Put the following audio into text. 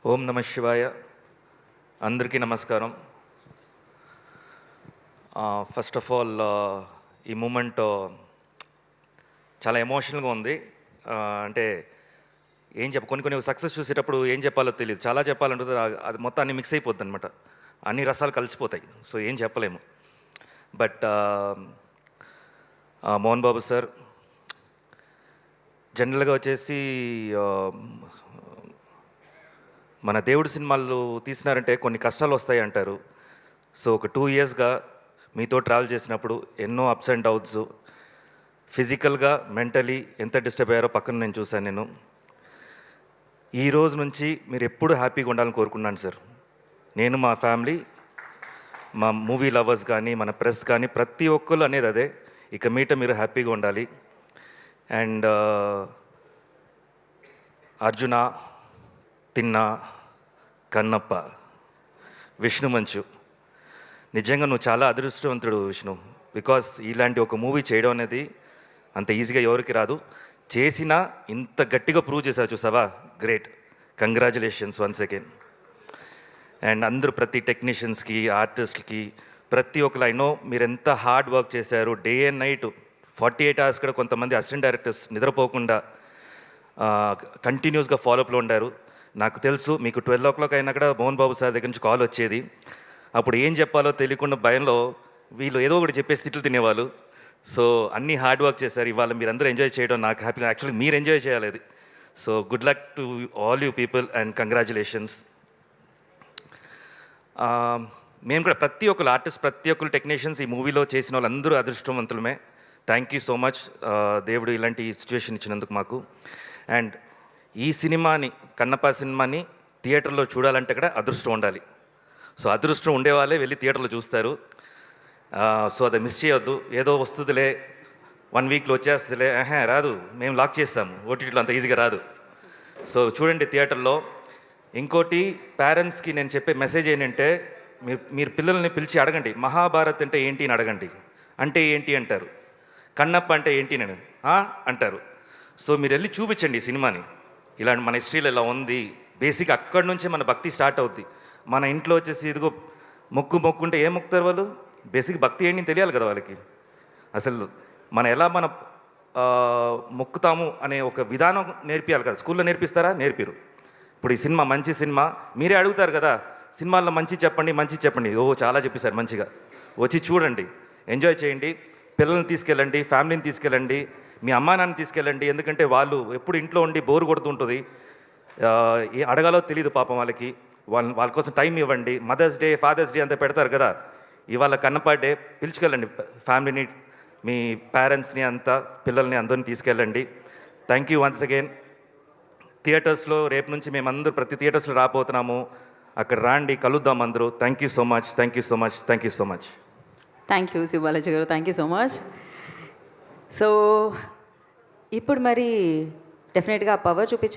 ఓం నమ శివాయ. అందరికీ నమస్కారం. ఫస్ట్ ఆఫ్ ఆల్ ఈ మూమెంట్ చాలా ఎమోషనల్గా ఉంది. అంటే కొన్ని సక్సెస్ చూసేటప్పుడు ఏం చెప్పాలో తెలియదు. చాలా చెప్పాలంటే అది మొత్తం అన్ని మిక్స్ అయిపోద్ది అనమాట. అన్ని రసాలు కలిసిపోతాయి. సో ఏం చెప్పలేము. బట్ మోహన్ బాబు సార్ జనరల్గా వచ్చేసి మన దేవుడి సినిమాలు తీసినారంటే కొన్ని కష్టాలు వస్తాయి అంటారు. సో ఒక 2 ఇయర్స్గా మీతో ట్రావెల్ చేసినప్పుడు ఎన్నో అప్స్ అండ్ డౌన్స్, ఫిజికల్గా మెంటలీ ఎంత డిస్టర్బ్ అయ్యారో పక్కన నేను చూశాను. ఈ రోజు నుంచి మీరు ఎప్పుడు హ్యాపీగా ఉండాలని కోరుకున్నాను సార్. నేను, మా ఫ్యామిలీ, మా మూవీ లవర్స్ కానీ, మన ప్రెస్ కానీ, ప్రతి ఒక్కరు అనేది అదే. ఇక మీట మీరు హ్యాపీగా ఉండాలి. అండ్ అర్జున, తిన్నా, కన్నప్ప, విష్ణు మంచు, నిజంగా నువ్వు చాలా అదృష్టవంతుడు విష్ణు. బికాస్ ఇలాంటి ఒక మూవీ చేయడం అనేది అంత ఈజీగా ఎవరికి రాదు. చేసినా ఇంత గట్టిగా ప్రూవ్ చేసావు చూసావా, great. Congratulations once again. And అందరూ ప్రతి టెక్నీషియన్స్కి, ఆర్టిస్ట్కి, ప్రతి ఒక్కరు ఐ నో మీరు ఎంత హార్డ్ వర్క్ చేశారు. డే అండ్ నైట్ 48 అవర్స్ కూడా కొంతమంది అసిస్టెంట్ డైరెక్టర్స్ నిద్రపోకుండా కంటిన్యూస్గా ఫాలోఅప్లో ఉండారు. నాకు తెలుసు మీకు 12 o'clock అయినా కూడా మోహన్ బాబు సార్ దగ్గర నుంచి కాల్ వచ్చేది. అప్పుడు ఏం చెప్పాలో తెలియకుండా భయంలో వీళ్ళు ఏదో ఒకటి చెప్పేసి తిట్లు తినేవాళ్ళు. సో అన్నీ హార్డ్ వర్క్ చేశారు. ఇవాళ మీరు అందరూ ఎంజాయ్ చేయడం నాకు హ్యాపీగా. యాక్చువల్లీ మీరు ఎంజాయ్ చేయాలి అది. So good luck to all you people and congratulations. మేము కూడా ప్రతి ఒక్కరు ఆర్టిస్ట్, ప్రతి ఒక్కరు టెక్నీషియన్స్ ఈ మూవీలో చేసిన వాళ్ళందరూ అదృష్టవంతులమే. Thank you so much. దేవుడు ఇలాంటి సిచ్యువేషన్ ఇచ్చినందుకు మాకు. అండ్ ఈ సినిమాని, కన్నప్ప సినిమాని థియేటర్లో చూడాలంటే కూడా అదృష్టం ఉండాలి. సో అదృష్టం ఉండేవాళ్ళే వెళ్ళి థియేటర్లో చూస్తారు. సో అది మిస్ చేయొద్దు. ఏదో వస్తుందిలే, 1 weekలో వచ్చేస్తుందిలే, రాదు, మేము లాక్ చేస్తాము, ఓటీటీలో అంత ఈజీగా రాదు. సో చూడండి థియేటర్లో. ఇంకోటి పేరెంట్స్కి నేను చెప్పే మెసేజ్ ఏంటంటే, మీరు పిల్లల్ని పిలిచి అడగండి, మహాభారత్ అంటే ఏంటి అని అడగండి. అంటే ఏంటి అంటారు, కన్నప్ప అంటే ఏంటి నేను అంటారు. సో మీరు వెళ్ళి చూపించండి ఈ సినిమాని. ఇలాంటి మన హిస్టరీలో ఇలా ఉంది. బేసిక్ అక్కడి నుంచే మన భక్తి స్టార్ట్ అవుద్ది. మన ఇంట్లో వచ్చేసి ఇదిగో మొక్కుంటే ఏం మొక్కుతారు వాళ్ళు? బేసిక్ భక్తి ఏంటి తెలియాలి కదా వాళ్ళకి. అసలు మన మొక్కుతాము అనే ఒక విధానం నేర్పియాలి కదా. స్కూల్లో నేర్పిస్తారా? నేర్పిరు. ఇప్పుడు ఈ సినిమా మంచి సినిమా, మీరే అడుగుతారు కదా, సినిమాల్లో మంచి చెప్పండి. చాలా చెప్పేశారు మంచిగా. వచ్చి చూడండి, ఎంజాయ్ చేయండి. పిల్లల్ని తీసుకెళ్ళండి, ఫ్యామిలీని తీసుకెళ్ళండి, మీ అమ్మా నాన్న తీసుకెళ్ళండి. ఎందుకంటే వాళ్ళు ఎప్పుడు ఇంట్లో ఉండి బోరు కొడుతుంటుంది. ఏ అడగాలో తెలియదు పాపం వాళ్ళకి. వాళ్ళ కోసం టైం ఇవ్వండి. మదర్స్ డే, ఫాదర్స్ డే అంతా పెడతారు కదా, ఇవాళ కన్నప్ప డే, పిలుచుకెళ్ళండి ఫ్యామిలీని, మీ పేరెంట్స్ని అంతా, పిల్లల్ని అందరిని తీసుకెళ్ళండి. Thank you once again. థియేటర్స్లో రేపు నుంచి మేమందరూ ప్రతి థియేటర్స్లో రాబోతున్నాము. అక్కడ రాండి, కలుద్దాం అందరూ. Thank you so much. Thank you Sivabalaji గారు, thank you so much. So ఇప్పుడు మరి డెఫినెట్గా పవర్ చూపించారు.